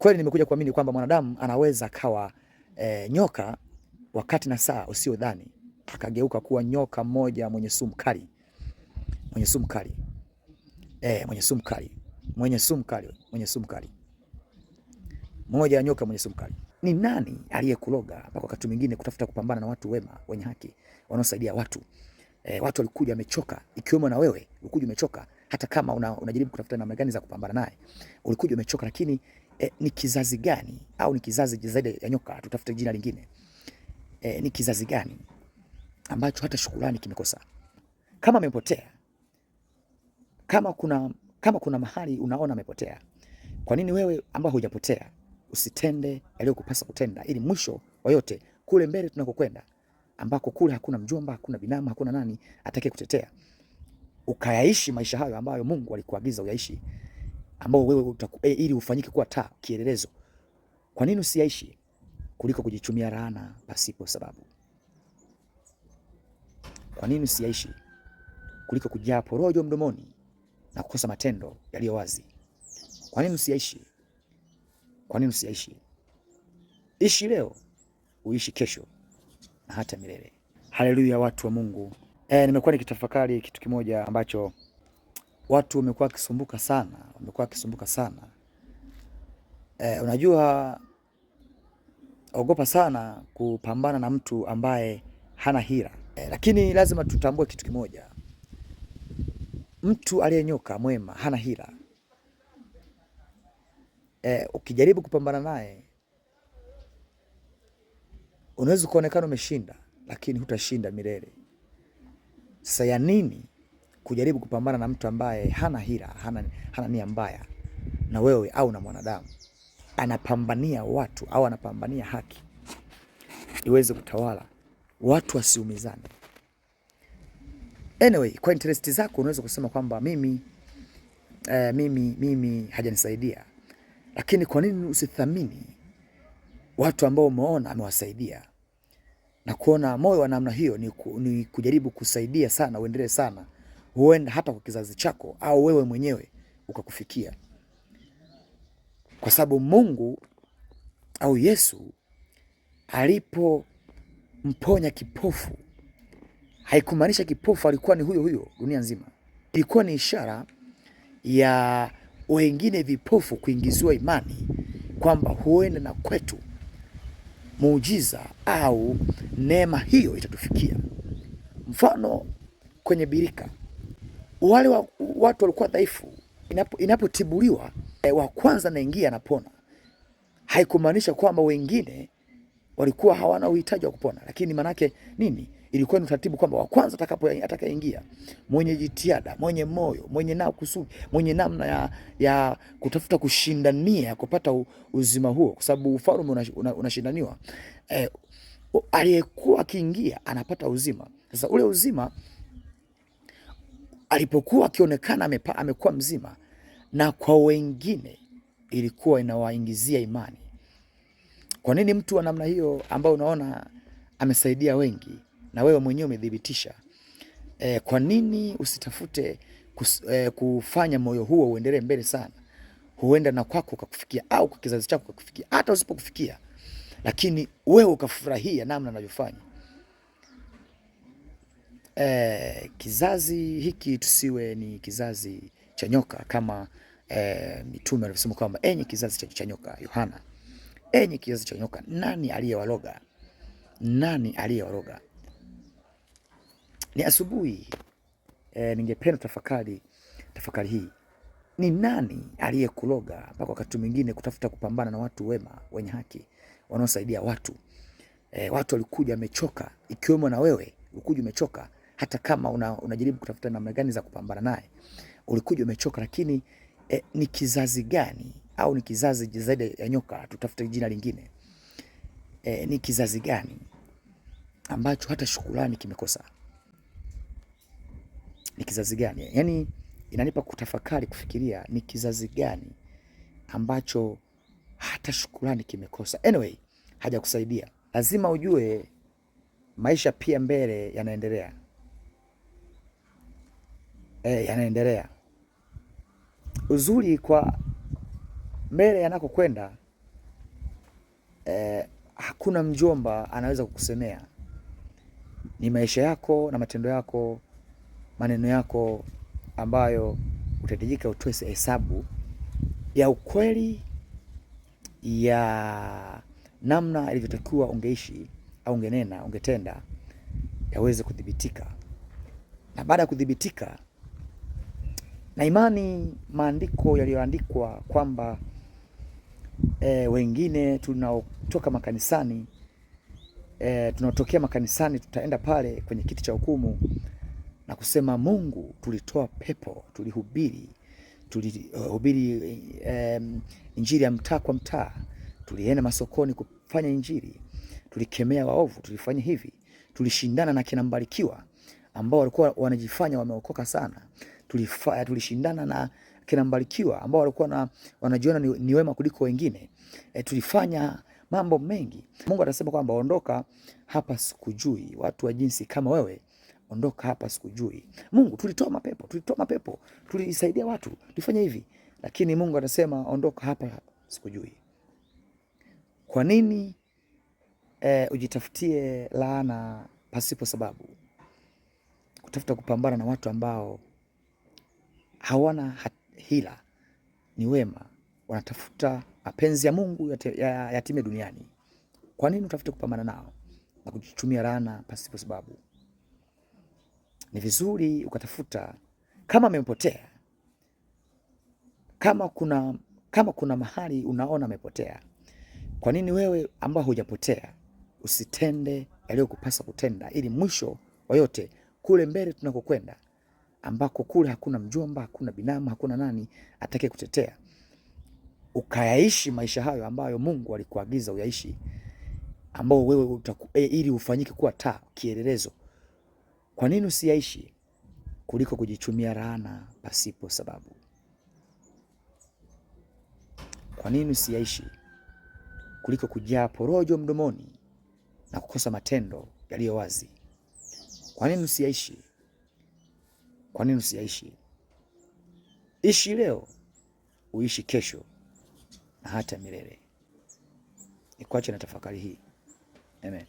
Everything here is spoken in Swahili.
Kweli nimekuja kuamini kwamba mwanadamu anaweza akawa nyoka wakati na saa usiodhani, akageuka kuwa nyoka mmoja mwenye sumu kali, mwenye sumu kali, mwenye sumu kali, mwenye sumu kali, mwenye sumu kali, mmoja ya nyoka mwenye sumu kali. Ni nani aliyekuloga mpaka wakati mwingine kutafuta kupambana na watu wema wenye haki wanaosaidia watu? Watu walikuja wamechoka, ikiwemo na wewe ulikuja umechoka, hata kama unajaribu kutafuta namna gani za kupambana naye, ulikuja umechoka. Lakini ni kizazi gani, au ni kizazi zaidi ya nyoka, tutafute jina lingine, ni kizazi gani ambacho hata shukrani kimekosa? Kama amepotea, kama kuna mahali unaona amepotea, kwa nini wewe ambao hujapotea usitende yaliyokupasa kutenda, ili mwisho wa yote kule mbele tunakokwenda, ambako kule hakuna mjomba, hakuna binamu, hakuna nani atakaye kutetea, ukayaishi maisha hayo ambayo Mungu alikuagiza uyaishi, ambao wewe ili ufanyike kuwa taa, kielelezo. Kwa nini usiyaishi kuliko kujichumia laana pasipo sababu? Kwa nini usiyaishi kuliko kujaa porojo mdomoni na kukosa matendo yaliyo wazi? Kwa nini usiyaishi? Kwa nini usiyaishi? Ishi leo, uishi kesho na hata milele. Haleluya, watu wa Mungu. Nimekuwa nikitafakari kitu kimoja ambacho watu wamekuwa wakisumbuka sana, unajua, ogopa sana kupambana na mtu ambaye hana hila, lakini lazima tutambue kitu kimoja. Mtu aliyenyoka mwema hana hila. Ukijaribu kupambana naye unaweza kuonekana umeshinda, lakini hutashinda milele. Sasa ya nini kujaribu kupambana na mtu ambaye hana hila, hana nia mbaya na wewe au na mwanadamu? Anapambania watu au anapambania haki iweze kutawala, watu wasiumizane. Anyway, kwa interest zako unaweza kusema kwamba mimi hajanisaidia, lakini kwa nini usithamini watu ambao umeona amewasaidia, na kuona moyo wa namna hiyo ni kujaribu kusaidia sana, uendelee sana, huenda hata kwa kizazi chako au wewe mwenyewe ukakufikia. Kwa sababu Mungu au Yesu alipomponya kipofu, haikumaanisha kipofu alikuwa ni huyo huyo dunia nzima. Ilikuwa ni ishara ya wengine vipofu kuingiziwa imani kwamba huenda na kwetu muujiza au neema hiyo itatufikia. Mfano, kwenye birika, wale watu walikuwa dhaifu, inapotibuliwa wa kwanza naingia anapona. Haikumaanisha kwamba wengine walikuwa hawana uhitaji wa kupona, lakini manake nini? Ilikuwa ni utaratibu kwamba wa kwanza atakaingia, mwenye jitihada, mwenye moyo, mwenye nao kusudi, mwenye namna ya kutafuta kushindania kupata uzima huo, kwa sababu ufalme unashindaniwa. Aliyekuwa akiingia anapata uzima. Sasa ule uzima, alipokuwa akionekana amekuwa mzima, na kwa wengine ilikuwa inawaingizia imani. Kwa nini mtu wa namna hiyo ambao unaona amesaidia wengi na wewe mwenyewe umedhibitisha, kwa nini usitafute kufanya moyo huo uendelee mbele sana? Huenda na kwako ukakufikia, au kwa kizazi chako ukakufikia, hata usipokufikia, lakini wewe ukafurahia namna anavyofanya. Kizazi hiki tusiwe ni kizazi cha nyoka, kama mitume walivyosema kwamba enyi kizazi cha nyoka. Yohana, enyi kizazi cha nyoka, nani aliyewaloga? Nani aliyewaloga? Ni asubuhi, ningependa tafakari hii. Ni nani aliyekuloga mpaka wakati mwingine kutafuta kupambana na watu wema wenye haki wanaosaidia watu? Watu walikuja wamechoka, ikiwemo na wewe ulikuja umechoka, hata kama unajaribu kutafuta namna gani za kupambana naye, ulikuja umechoka. Lakini ni kizazi gani, au ni kizazi zaidi ya nyoka, tutafute jina lingine, ni kizazi gani ambacho hata shukrani kimekosa? Ni kizazi gani? Yani inanipa kutafakari, kufikiria ni kizazi gani ambacho hata shukrani kimekosa. Anyway, hajakusaidia. Lazima ujue maisha pia mbele yanaendelea. Yanaendelea. Uzuri kwa mbele yanakokwenda hakuna mjomba anaweza kukusemea. Ni maisha yako na matendo yako, maneno yako ambayo utahitajika utoe hesabu ya ukweli ya namna ilivyotakiwa ungeishi au ungenena, ungetenda, yaweze kudhibitika. Na baada ya kudhibitika, na imani maandiko yaliyoandikwa kwamba wengine tunaotoka makanisani, tunaotokea makanisani tutaenda pale kwenye kiti cha hukumu na kusema, Mungu, tulitoa pepo, tulihubiri injili ya mtaa kwa mtaa, tulienda masokoni kufanya injili, tulikemea waovu, tulifanya hivi, tulishindana na kina Mbarikiwa ambao walikuwa wanajifanya wameokoka sana, tulishindana na kina Mbarikiwa ambao walikuwa wanajiona ni wema kuliko wengine. Tulifanya mambo mengi. Mungu atasema kwamba ondoka hapa, sikujui. Watu wa jinsi kama wewe, ondoka hapa, sikujui. Mungu, tulitoa mapepo, tulisaidia watu, tulifanya hivi, lakini Mungu atasema ondoka hapa, sikujui. Kwa nini ujitafutie laana pasipo sababu? Kutafuta kupambana na watu ambao hawana hila, ni wema, wanatafuta mapenzi ya Mungu yatimie duniani. Kwa nini utafute kupambana nao na kujitumia laana pasipo sababu? Ni vizuri ukatafuta kama amepotea, kama kuna mahali unaona amepotea. Kwa nini wewe ambao hujapotea usitende yaliyokupasa kutenda, ili mwisho wa yote kule mbele tunakokwenda, ambako kule hakuna mjomba, hakuna binamu, hakuna nani atakaye kutetea, ukayaishi maisha hayo ambayo Mungu alikuagiza uyaishi, ambao wewe ili ufanyike kuwa taa, kielelezo. Kwa nini usiyaishi kuliko kujichumia laana pasipo sababu? Kwa nini usiyaishi kuliko kujaa porojo mdomoni na kukosa matendo yaliyo wazi? Kwa nini usiyaishi? Kwa nini usiyaishi? Ishi leo, uishi kesho na hata milele. Nikuache na tafakari hii. Amen.